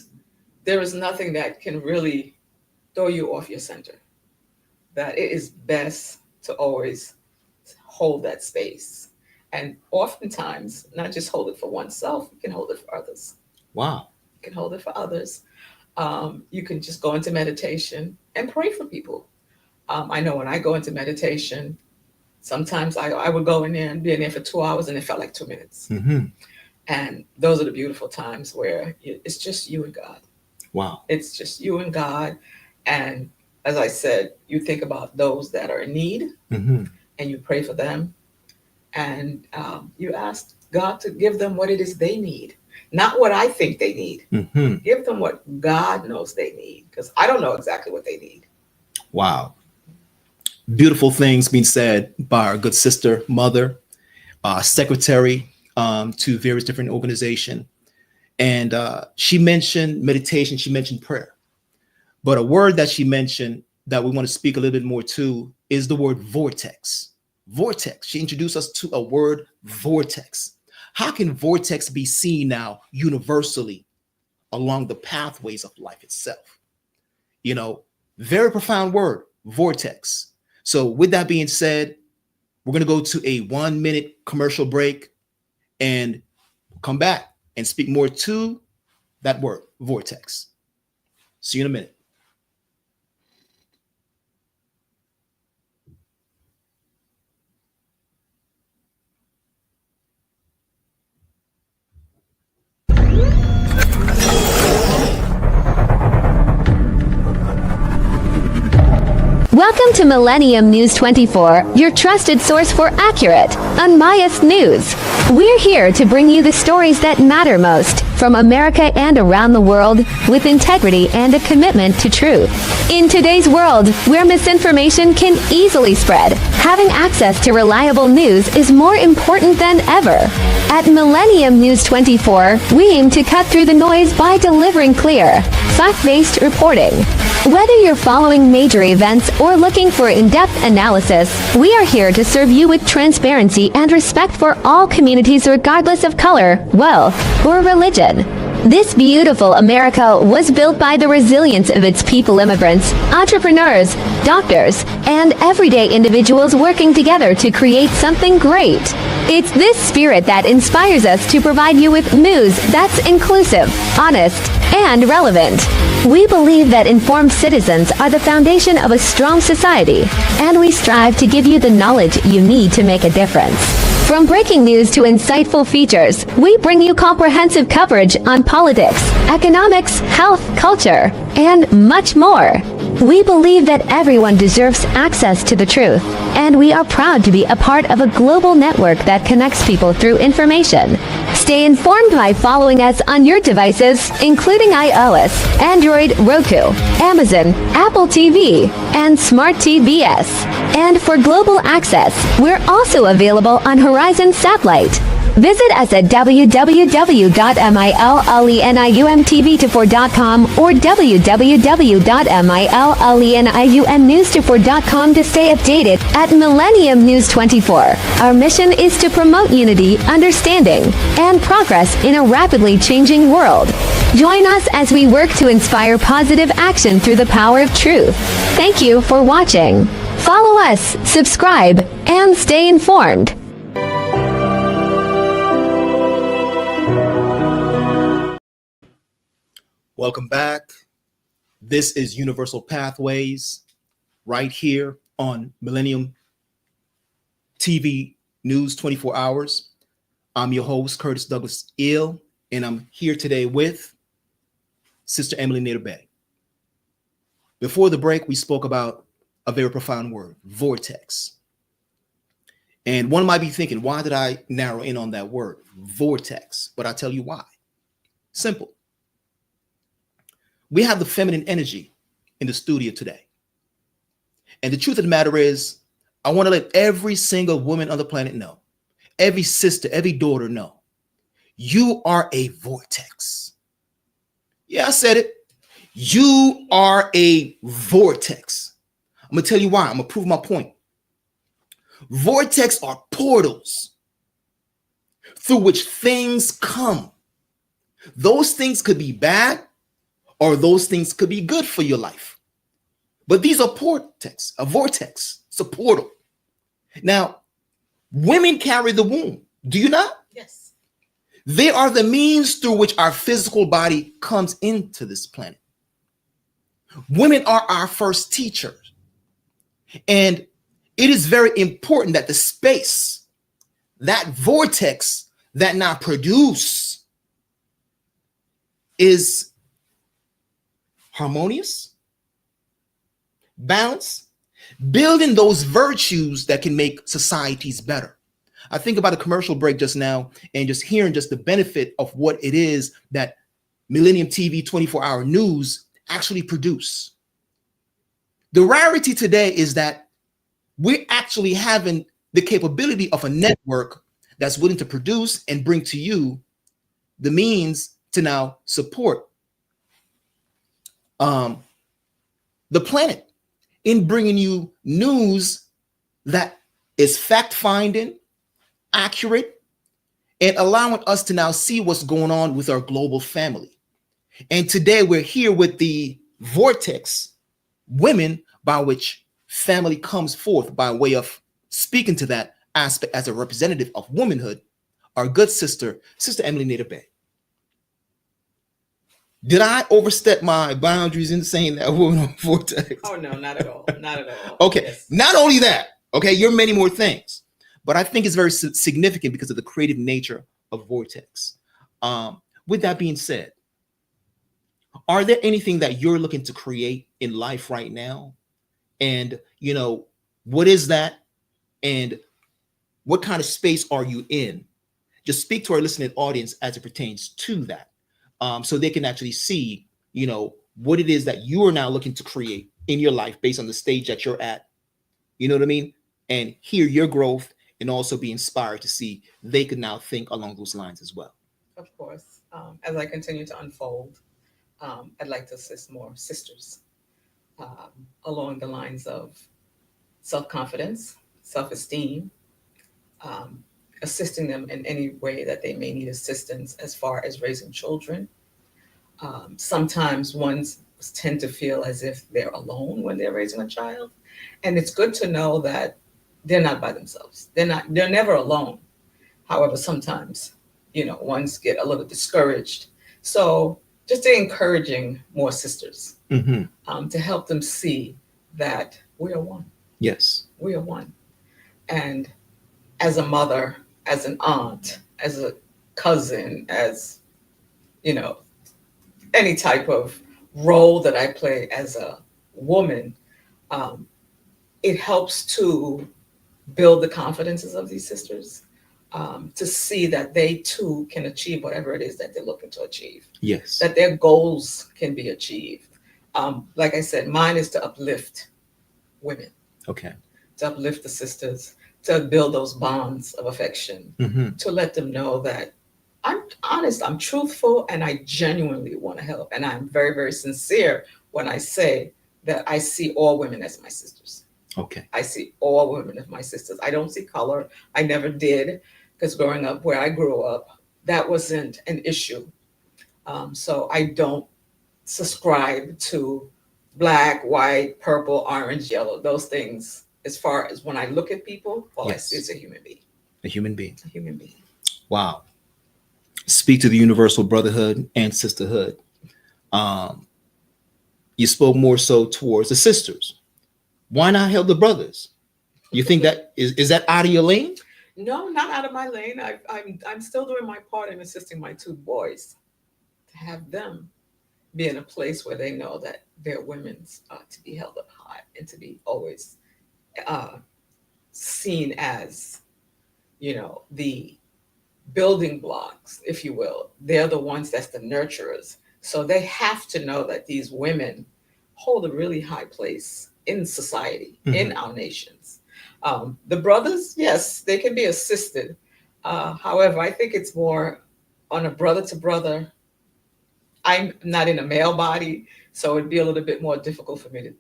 there is nothing that can really throw you off your center, that it is best to always hold that space. And oftentimes, not just hold it for oneself, you can hold it for others. Wow. You can hold it for others. You can just go into meditation and pray for people. I know when I go into meditation, sometimes I would go in there and be in there for 2 hours and it felt like 2 minutes. And those are the beautiful times where it's just you and God. Wow. It's just you and God. And as I said, you think about those that are in need and you pray for them. And you ask God to give them what it is they need, not what I think they need. Give them what God knows they need, because I don't know exactly what they need. Wow. Beautiful things being said by our good sister, mother, secretary to various different organizations. And she mentioned meditation. She mentioned prayer. But a word that she mentioned that we want to speak a little bit more to is the word vortex. Vortex. She introduced us to a word, vortex. How can vortex be seen now universally along the pathways of life itself? You know, very profound word, vortex. So with that being said, we're going to go to a 1-minute commercial break and come back and speak more to that word, vortex. See you in a minute. Welcome to Millennium News 24, your trusted source for accurate, unbiased news. We're here to bring you the stories that matter most from America and around the world with integrity and a commitment to truth. In today's world, where misinformation can easily spread, having access to reliable news is more important than ever. At Millennium News 24, we aim to cut through the noise by delivering clear, fact-based reporting. Whether you're following major events or looking for in-depth analysis, we are here to serve you with transparency and respect for all communities regardless of color, wealth, or religion. This beautiful America was built by the resilience of its people, immigrants, entrepreneurs, doctors, and everyday individuals working together to create something great. It's this spirit that inspires us to provide you with news that's inclusive, honest, and relevant. We believe that informed citizens are the foundation of a strong society, and we strive to give you the knowledge you need to make a difference. From breaking news to insightful features, we bring you comprehensive coverage on politics, economics, health, culture, and much more. We believe that everyone deserves access to the truth, and we are proud to be a part of a global network that connects people through information. Stay informed by following us on your devices, including iOS, Android, Roku, Amazon, Apple TV, and Smart TVS. And for global access, we're also available on Horizon Satellite. Visit us at www.millenniumtv24.com or www.millenniumnews24.com to stay updated at Millennium News 24. Our mission is to promote unity, understanding, and progress in a rapidly changing world. Join us as we work to inspire positive action through the power of truth. Thank you for watching. Follow us, subscribe, and stay informed. Welcome back. This is Universal Pathways right here on Millennium TV News 24 Hours. I'm your host, Curtis Douglas Ill, and I'm here today with Sister Emily Nader Bay. Before the break, we spoke about a very profound word, vortex. And one might be thinking, why did I narrow in on that word, vortex? But I'll tell you why. Simple. We have the feminine energy in the studio today. And the truth of the matter is, I want to let every single woman on the planet know, every sister, every daughter know, you are a vortex. Yeah, I said it. You are a vortex. I'm going to tell you why. I'm going to prove my point. Vortex are portals through which things come. Those things could be bad, or those things could be good for your life. But these are vortex, a vortex. It's a portal. Now, women carry the womb. Do you not? Yes. They are the means through which our physical body comes into this planet. Women are our first teachers. And it is very important that the space, that vortex that now produce is harmonious, balanced, building those virtues that can make societies better. I think about a commercial break just now and just hearing just the benefit of what it is that Millennium TV 24-hour news actually produce. The rarity today is that we're actually having the capability of a network that's willing to produce and bring to you the means to now support the planet in bringing you news that is fact-finding, accurate, and allowing us to now see what's going on with our global family. And today we're here with the Vortex Women, by which family comes forth by way of speaking to that aspect as a representative of womanhood, our good sister, Sister Emily Nader Bay. Did I overstep my boundaries in saying that woman on Vortex? Oh no, not at all. Not at all. Okay, Yes. not only that, okay, you're many more things, but I think it's very significant because of the creative nature of Vortex. With that being said, are there anything that you're looking to create in life right now? And, you know, what is that? And what kind of space are you in? Just speak to our listening audience as it pertains to that, so they can actually see, you know, what it is that you are now looking to create in your life based on the stage that you're at. You know what I mean? And hear your growth and also be inspired to see they can now think along those lines as well. Of course. As I continue to unfold, I'd like to assist more sisters along the lines of self-confidence, self-esteem, assisting them in any way that they may need assistance as far as raising children. Sometimes ones tend to feel as if they're alone when they're raising a child. And it's good to know that they're not by themselves. They're never alone. However, sometimes, you know, ones get a little discouraged. So just encouraging more sisters to help them see that we are one. Yes. We are one. And as a mother, as an aunt, as a cousin, as, you know, any type of role that I play as a woman, it helps to build the confidences of these sisters, to see that they too can achieve whatever it is that they're looking to achieve. Yes. That their goals can be achieved. Like I said, mine is to uplift women. Okay. To uplift the sisters, to build those bonds of affection, to let them know that I'm honest, I'm truthful, and I genuinely want to help. And I'm very, very sincere when I say that I see all women as my sisters. Okay. I see all women as my sisters. I don't see color. I never did, because growing up where I grew up, that wasn't an issue. So I don't subscribe to black, white, purple, orange, yellow, those things. As far as when I look at people, all I see is a human being. A human being. A human being. Wow. Speak to the universal brotherhood and sisterhood. You spoke more so towards the sisters. Why not help the brothers? You think that is that out of your lane? No, not out of my lane. I'm still doing my part in assisting my two boys to have them be in a place where they know that their women's to be held up high and to be always seen as, you know, the building blocks, if you will. They're the ones that's the nurturers. So they have to know that these women hold a really high place in society, in our nations. The brothers, yes, they can be assisted. However, I think it's more on a brother to brother. I'm not in a male body, so it'd be a little bit more difficult for me to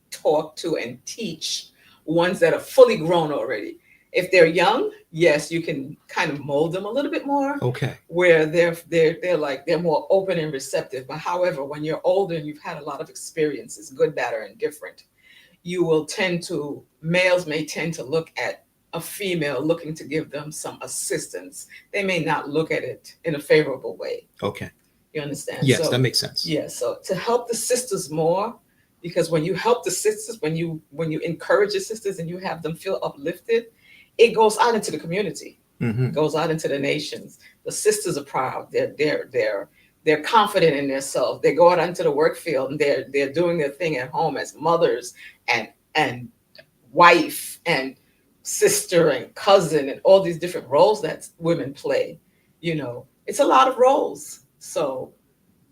talk to and teach ones that are fully grown already. If they're young, yes, you can kind of mold them a little bit more. Okay. Where they're more open and receptive. But however, when you're older and you've had a lot of experiences, good, bad, or indifferent, males may tend to look at a female looking to give them some assistance. They may not look at it in a favorable way. Okay. You understand? Yes, so, that makes sense. Yeah. So to help the sisters more, because when you help the sisters, when you encourage the sisters and you have them feel uplifted, it goes out into the community. It goes out into the nations. The sisters are proud. They're confident in themselves. They go out into the work field and they're doing their thing at home as mothers and wife and sister and cousin and all these different roles that women play. You know, it's a lot of roles. So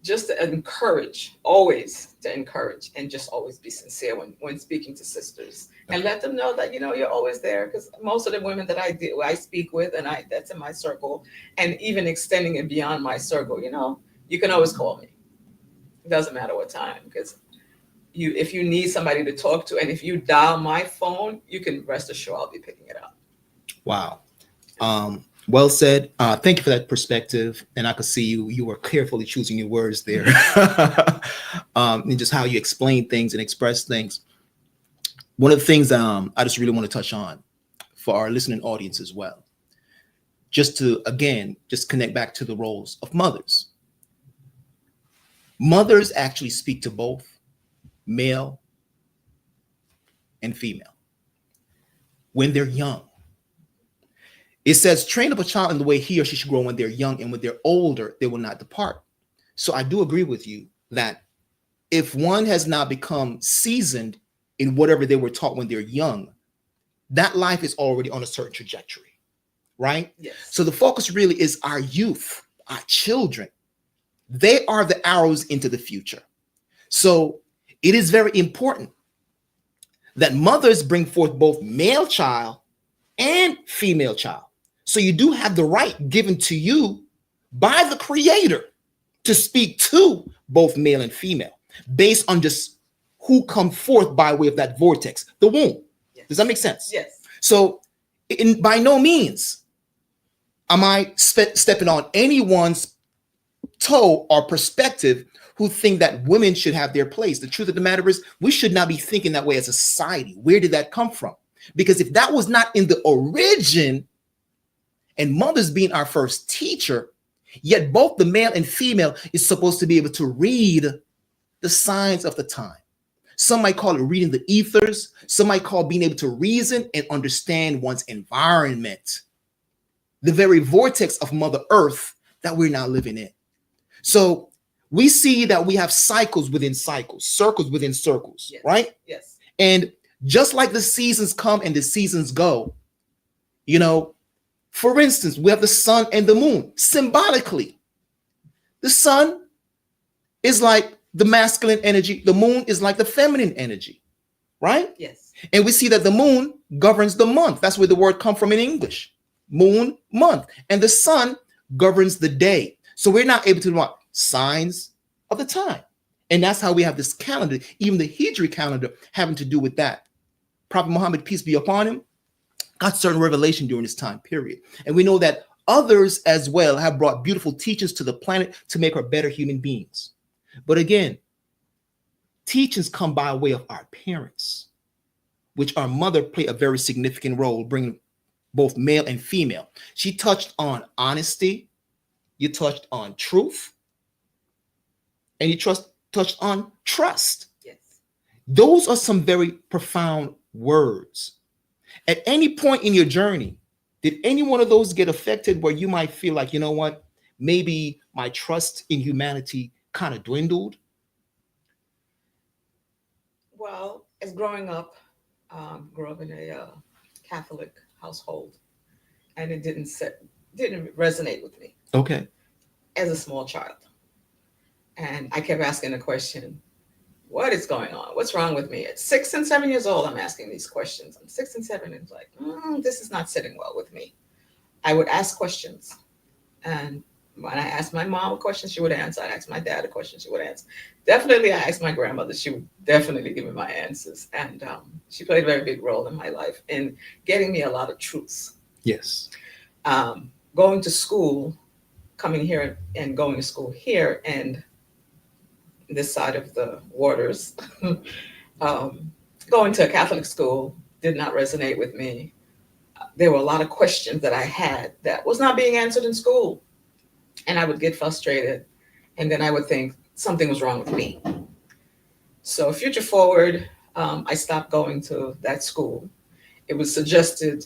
just to encourage, always to encourage, and just always be sincere when speaking to sisters, and let them know that, you know, you're always there. Because most of the women that I speak with, and that's in my circle, and even extending it beyond my circle, you know, you can always call me. It doesn't matter what time, because if you need somebody to talk to, and if you dial my phone, you can rest assured I'll be picking it up. Wow. Well said. Thank you for that perspective. And I could see you were carefully choosing your words there. And just how you explain things and express things. One of the things I just really want to touch on for our listening audience as well, just to, again, just connect back to the roles of mothers. Mothers actually speak to both male and female when they're young. It says, train up a child in the way he or she should grow when they're young, and when they're older, they will not depart. So I do agree with you that if one has not become seasoned in whatever they were taught when they're young, that life is already on a certain trajectory, right? Yes. So the focus really is our youth, our children. They are the arrows into the future. So it is very important that mothers bring forth both male child and female child. So you do have the right given to you by the Creator to speak to both male and female based on just who come forth by way of that vortex, the womb. Yes. Does that make sense? Yes. So by no means am I stepping on anyone's toe or perspective who think that women should have their place. The truth of the matter is we should not be thinking that way as a society. Where did that come from? Because if that was not in the origin, and mothers being our first teacher, yet both the male and female is supposed to be able to read the signs of the time. Some might call it reading the ethers. Some might call being able to reason and understand one's environment, the very vortex of Mother Earth that we're now living in. So we see that we have cycles within cycles, circles within circles, Yes. right? Yes. And just like the seasons come and the seasons go, for instance, we have the sun and the moon. Symbolically, the sun is like the masculine energy. The moon is like the feminine energy, right? Yes. And we see that the moon governs the month. That's where the word comes from in English. Moon, month. And the sun governs the day. So we're not able to know signs of the time. And that's how we have this calendar, even the Hijri calendar, having to do with that. Prophet Muhammad, peace be upon him, got certain revelation during this time period. And we know that others as well have brought beautiful teachings to the planet to make her better human beings. But again, teachings come by way of our parents, which our mother played a very significant role, bringing both male and female. She touched on honesty, you touched on truth, and you touched on trust. Yes. Those are some very profound words. At any point in your journey, did any one of those get affected where you might feel like, you know what, maybe my trust in humanity kind of dwindled? Well, as growing up, grew up in a Catholic household, and it didn't resonate with me. Okay. As a small child. And I kept asking the question, what is going on? What's wrong with me? At 6 and 7 years old, I'm asking these questions. I'm 6 and 7, and it's like, this is not sitting well with me. I would ask questions. And when I asked my mom a question, she would answer. I asked my dad a question, she would answer. Definitely, I asked my grandmother, she would definitely give me my answers. And she played a very big role in my life in getting me a lot of truths. Yes. Going to school, coming here and going to school here, and this side of the waters, going to a Catholic school did not resonate with me. There were a lot of questions that I had that was not being answered in school. And I would get frustrated. And then I would think something was wrong with me. So future forward, I stopped going to that school. It was suggested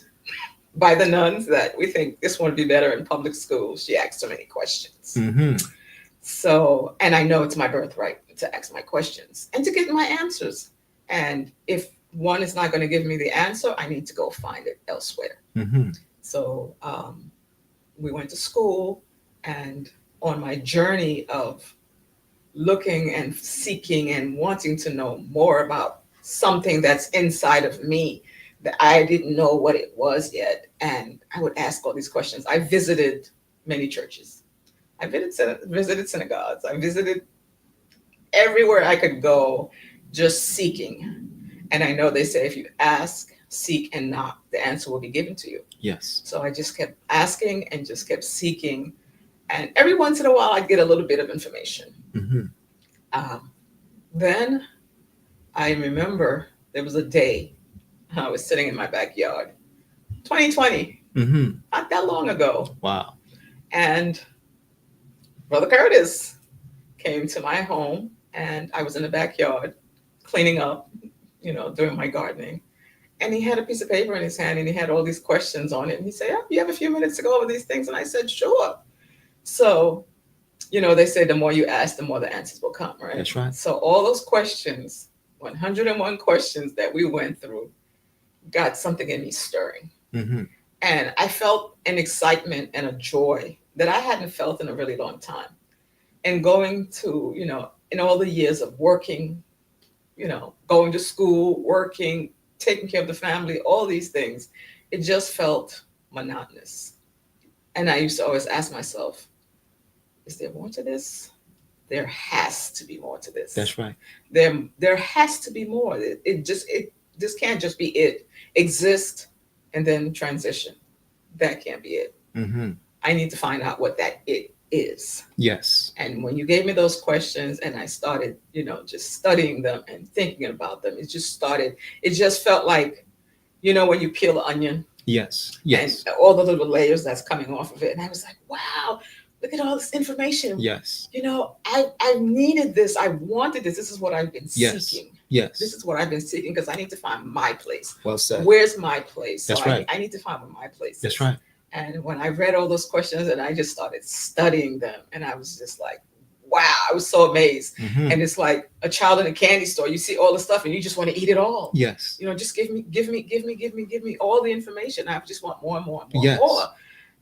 by the nuns that we think this one would be better in public schools. She asked so many questions. Mm-hmm. So, and I know it's my birthright to ask my questions and to get my answers. And if one is not going to give me the answer, I need to go find it elsewhere. Mm-hmm. So we went to school, and on my journey of looking and seeking and wanting to know more about something that's inside of me that I didn't know what it was yet. And I would ask all these questions. I visited many churches. I visited synagogues. I visited everywhere I could go just seeking. And I know they say if you ask, seek, and knock, the answer will be given to you. Yes. So I just kept asking and just kept seeking. And every once in a while, I'd get a little bit of information. Then I remember there was a day I was sitting in my backyard, 2020, not that long ago. Wow. And Brother Curtis came to my home, and I was in the backyard cleaning up, doing my gardening. And he had a piece of paper in his hand, and he had all these questions on it. And he said, "Oh, you have a few minutes to go over these things?" And I said, "Sure." So, they say the more you ask, the more the answers will come, right? That's right. So all those questions, 101 questions that we went through, got something in me stirring. And I felt an excitement and a joy that I hadn't felt in a really long time. And going to, in all the years of working, going to school, working, taking care of the family, all these things, it just felt monotonous. And I used to always ask myself, is there more to this? There has to be more to this. That's right. There has to be more. It just can't just be it. Exist and then transition. That can't be it. I need to find out what that it is. Yes. And when you gave me those questions and I started, just studying them and thinking about them, it just felt like, when you peel an onion. Yes. Yes. And all the little layers that's coming off of it. And I was like, wow, look at all this information. Yes. I needed this. I wanted this. This is what I've been seeking. Yes. This is what I've been seeking because I need to find my place. Well said. Where's my place? That's so right. I need to find where my place is. That's right. And when I read all those questions and I just started studying them, and I was just like, wow, I was so amazed. And it's like a child in a candy store. You see all the stuff and you just want to eat it all. Yes. Just give me all the information. I just want more and more and more Yes. and more.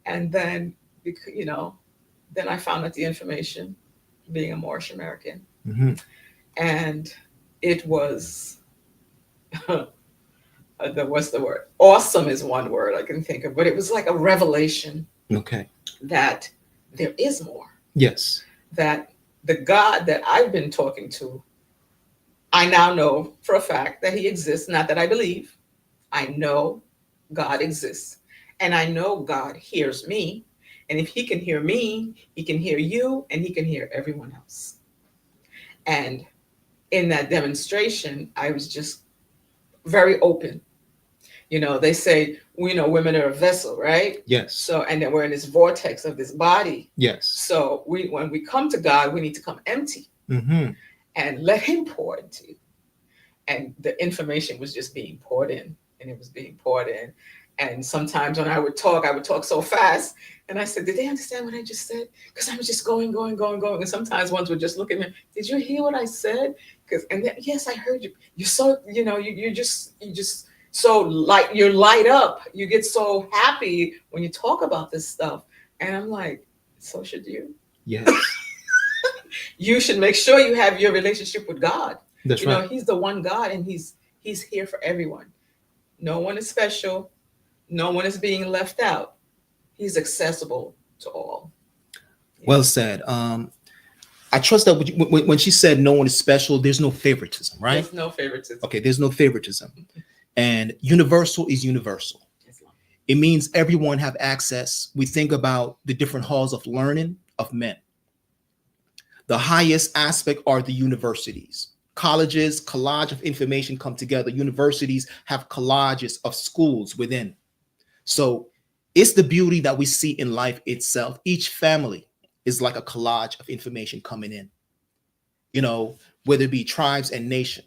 And then, then I found out the information, being a Moorish American. And it was, what's the word? Awesome is one word I can think of, but it was like a revelation. Okay. That there is more. Yes. That the God that I've been talking to, I now know for a fact that he exists. Not that I believe. I know God exists. And I know God hears me. And if he can hear me, he can hear you, and he can hear everyone else. And in that demonstration, I was just very open. They say, women are a vessel, right? Yes. So, and then we're in this vortex of this body. Yes. So when we come to God, we need to come empty and let him pour into you. And the information was just being poured in, and it was being poured in. And sometimes when I would talk so fast. And I said, did they understand what I just said? Because I was just going. And sometimes ones would just look at me, did you hear what I said? Yes, I heard you. You're so, you're just so light, you light up. You get so happy when you talk about this stuff. And I'm like, so should you. Yes. You should make sure you have your relationship with God. That's right. He's the one God, and he's here for everyone. No one is special. No one is being left out. He's accessible to all. Well said. I trust that when she said no one is special, there's no favoritism, right? There's no favoritism. Okay, there's no favoritism. And universal is universal. It means everyone have access. We think about the different halls of learning of men. The highest aspect are the universities. Colleges, collage of information come together. Universities have collages of schools within. So it's the beauty that we see in life itself. Each family is like a collage of information coming in, whether it be tribes and nation.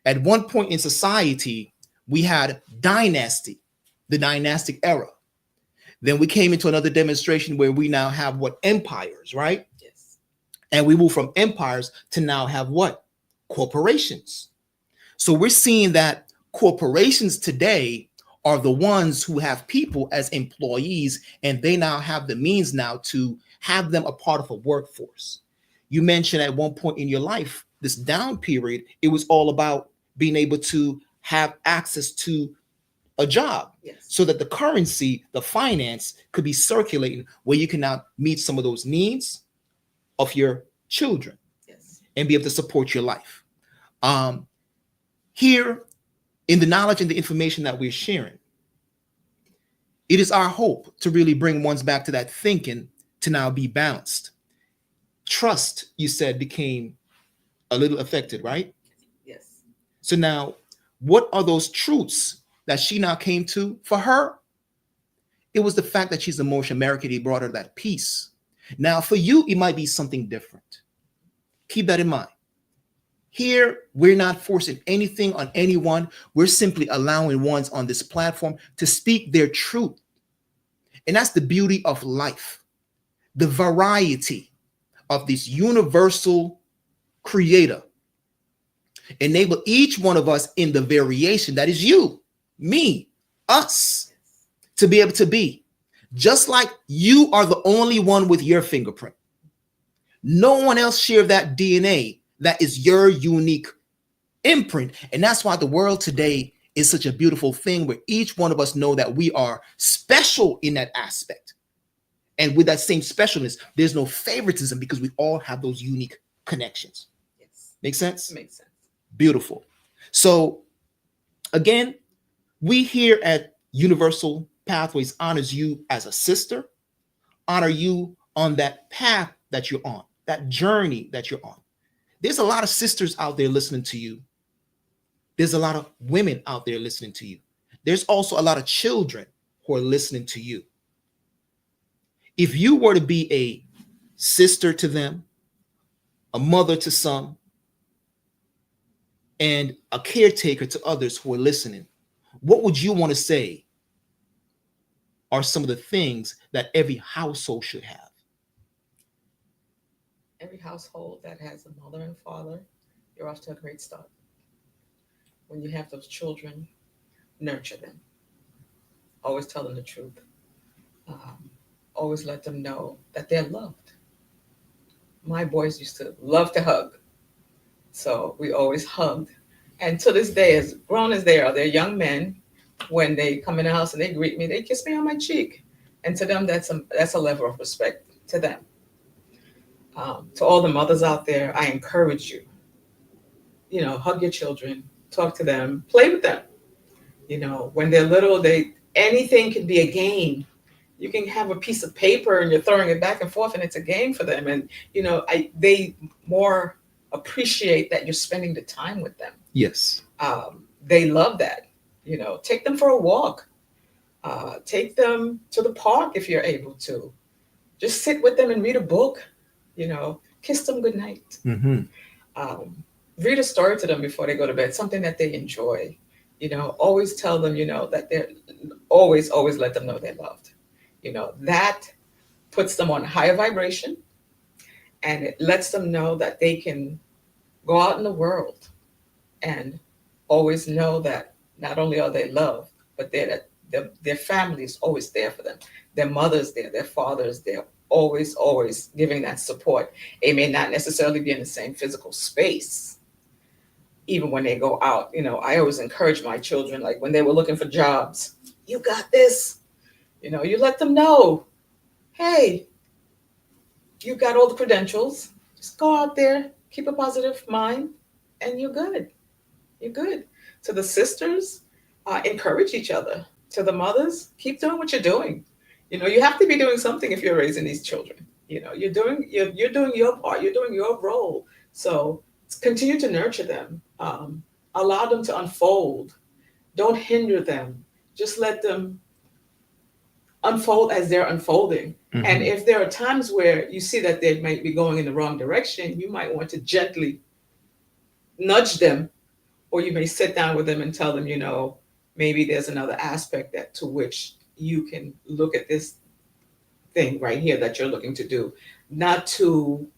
At one point in society, we had dynasty, the dynastic era. Then we came into another demonstration where we now have empires, right? Yes. And we move from empires to now have what? Corporations. So we're seeing that corporations today are the ones who have people as employees, and they now have the means now to have them a part of a workforce. You mentioned at one point in your life, this down period, it was all about being able to have access to a job. Yes. So that the currency, the finance could be circulating where you can now meet some of those needs of your children. Yes. And be able to support your life. Um, here, in the knowledge and the information that we're sharing, it is our hope to really bring ones back to that thinking to now be balanced. Trust, you said, became a little affected, right? Yes. So now, what are those truths that she now came to? For her, it was the fact that she's a Moorish American. He brought her that peace. Now, for you, it might be something different. Keep that in mind. Here, we're not forcing anything on anyone. We're simply allowing ones on this platform to speak their truth. And that's the beauty of life, the variety of this universal creator. Enable each one of us in the variation that is you, me, us, to be able to be. Just like you are the only one with your fingerprint. No one else shares that DNA. That is your unique imprint. And that's why the world today is such a beautiful thing, where each one of us know that we are special in that aspect. And with that same specialness, there's no favoritism, because we all have those unique connections. Yes. Make sense? Makes sense. Beautiful. So again, we here at Universal Pathways honors you as a sister, honor you on that path that you're on, that journey that you're on. There's a lot of sisters out there listening to you. There's a lot of women out there listening to you. There's also a lot of children who are listening to you. If you were to be a sister to them, a mother to some, and a caretaker to others who are listening, what would you want to say are some of the things that every household should have? Every household that has a mother and father, you're off to a great start. When you have those children, nurture them. Always tell them the truth. Always let them know that they're loved. My boys used to love to hug. So we always hugged. And to this day, as grown as they are, they're young men. When they come in the house and they greet me, they kiss me on my cheek. And to them, that's a level of respect to them. To all the mothers out there, I encourage you, hug your children, talk to them, play with them. When they're little, anything can be a game. You can have a piece of paper and you're throwing it back and forth and it's a game for them. And, they more appreciate that you're spending the time with them. Yes. They love that. Take them for a walk. Take them to the park if you're able to. Just sit with them and read a book. Kiss them goodnight. Mm-hmm. Read a story to them before they go to bed, something that they enjoy. Always tell them, that they're always let them know they're loved. That puts them on a higher vibration, and it lets them know that they can go out in the world and always know that not only are they loved, but their family is always there for them. Their mother's there, their father's there, always giving that support. It may not necessarily be in the same physical space. Even when they go out, I always encourage my children, like when they were looking for jobs, you got this. You let them know, hey, you got all the credentials. Just go out there, keep a positive mind, and you're good. You're good. To the sisters, encourage each other. To the mothers, keep doing what you're doing. You have to be doing something if you're raising these children. You're doing your part. You're doing your role. So continue to nurture them. Allow them to unfold. Don't hinder them. Just let them unfold as they're unfolding. Mm-hmm. And if there are times where you see that they might be going in the wrong direction, you might want to gently nudge them, or you may sit down with them and tell them, maybe there's another aspect to which you can look at this thing right here that you're looking to do, not to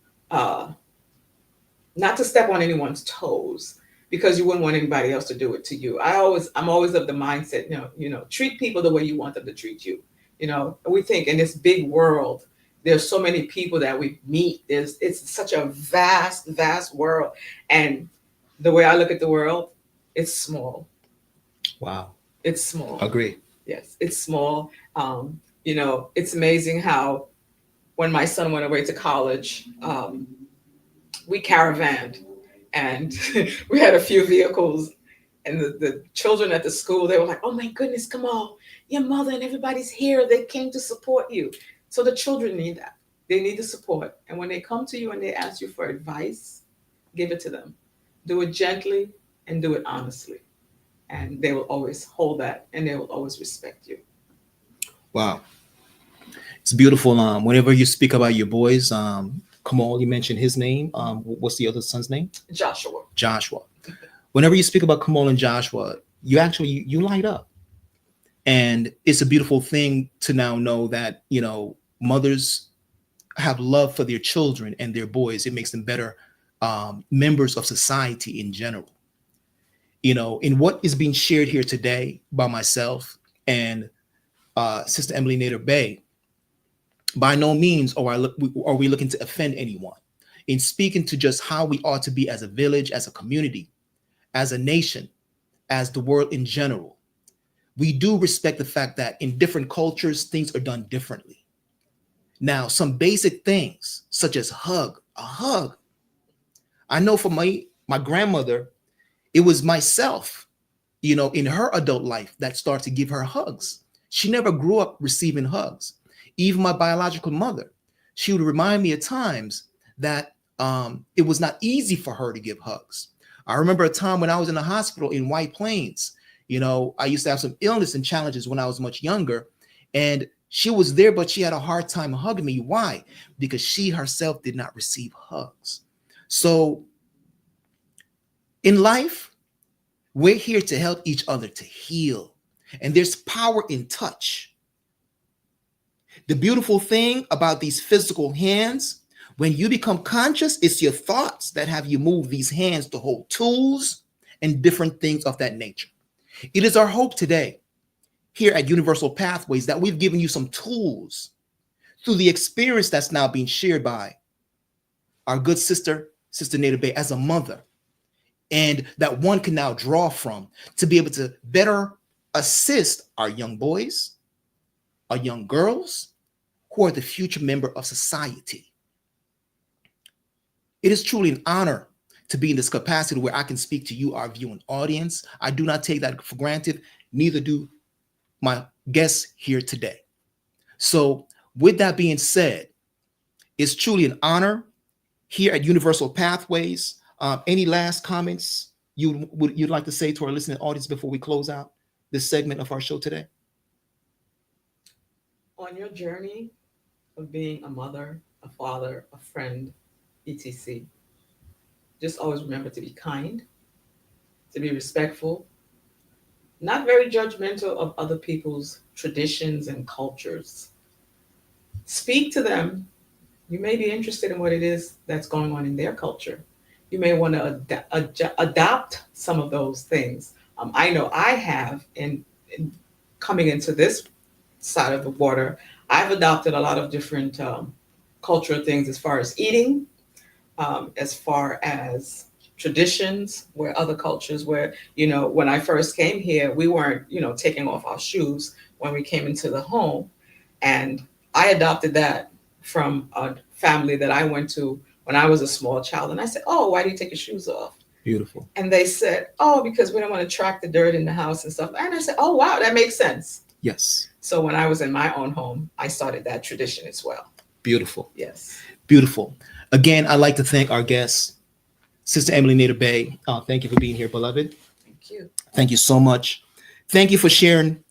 step on anyone's toes, because you wouldn't want anybody else to do it to you. I'm always of the mindset, treat people the way you want them to treat you. We think in this big world, there's so many people that we meet. It's such a vast world. And the way I look at the world, it's small. Wow. It's small. Agree. Yes, it's small. It's amazing how when my son went away to college, we caravanned. And we had a few vehicles, and the children at the school, they were like, oh my goodness, come on, your mother and everybody's here. They came to support you. So the children need that. They need the support. And when they come to you and they ask you for advice, give it to them. Do it gently and do it honestly. And they will always hold that, and they will always respect you. Wow. It's beautiful. Whenever you speak about your boys, Kamal, you mentioned his name. What's the other son's name? Joshua. Joshua. Whenever you speak about Kamal and Joshua, you actually you light up. And it's a beautiful thing to now know that, you know, mothers have love for their children and their boys. It makes them better members of society in general. You know, in what is being shared here today by myself and Sister Emily Nader Bay, by no means are we looking to offend anyone. In speaking to just how we ought to be as a village, as a community, as a nation, as the world in general, we do respect the fact that in different cultures, things are done differently. Now, some basic things such as a hug. I know for my grandmother, it was myself, you know, in her adult life that started to give her hugs. She never grew up receiving hugs. Even my biological mother, she would remind me at times that it was not easy for her to give hugs. I remember a time when I was in the hospital in White Plains. You know, I used to have some illness and challenges when I was much younger, and she was there, but she had a hard time hugging me. Why? Because she herself did not receive hugs. So in life, we're here to help each other to heal, and there's power in touch. The beautiful thing about these physical hands, when you become conscious, it's your thoughts that have you move these hands to hold tools and different things of that nature. It is our hope today here at Universal Pathways that we've given you some tools through the experience that's now being shared by our good sister, Sister Nader Bay, as a mother, and that one can now draw from to be able to better assist our young boys, our young girls, who are the future member of society. It is truly an honor to be in this capacity where I can speak to you, our viewing audience. I do not take that for granted, neither do my guests here today. So with that being said, it's truly an honor here at Universal Pathways. Any last comments you'd like to say to our listening audience before we close out this segment of our show today? On your journey of being a mother, a father, a friend, etc., just always remember to be kind, to be respectful, not very judgmental of other people's traditions and cultures. Speak to them. You may be interested in what it is that's going on in their culture. You may want to adopt some of those things. I know I have, in coming into this side of the water, I've adopted a lot of different cultural things as far as eating, as far as traditions, where other cultures, where, you know, when I first came here, we weren't, you know, taking off our shoes when we came into the home. And I adopted that from a family that I went to when I was a small child. And I said, oh, why do you take your shoes off? Beautiful. And they said, oh, because we don't want to track the dirt in the house and stuff. And I said, oh, wow, that makes sense. Yes. So when I was in my own home, I started that tradition as well. Beautiful. Yes. Beautiful. Again, I'd like to thank our guest, Sister Emily Nader Bay. Thank you for being here, beloved. Thank you. Thank you so much. Thank you for sharing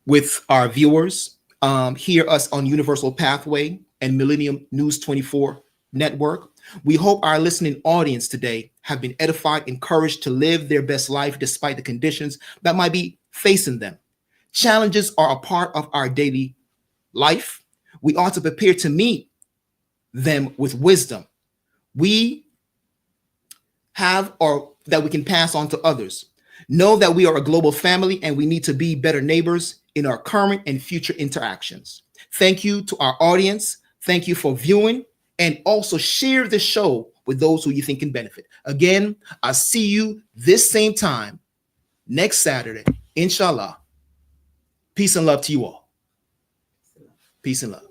with our viewers. Hear us on Universal Pathway and Millennium News 24 Network. We hope our listening audience today have been edified, encouraged to live their best life despite the conditions that might be facing them. Challenges are a part of our daily life. We ought to prepare to meet them with wisdom we have or that we can pass on to others. Know that we are a global family and we need to be better neighbors in our current and future interactions. Thank you to our audience. Thank you for viewing, and also share the show with those who you think can benefit. Again, I'll see you this same time next Saturday, inshallah. Peace and love to you all. Peace and love.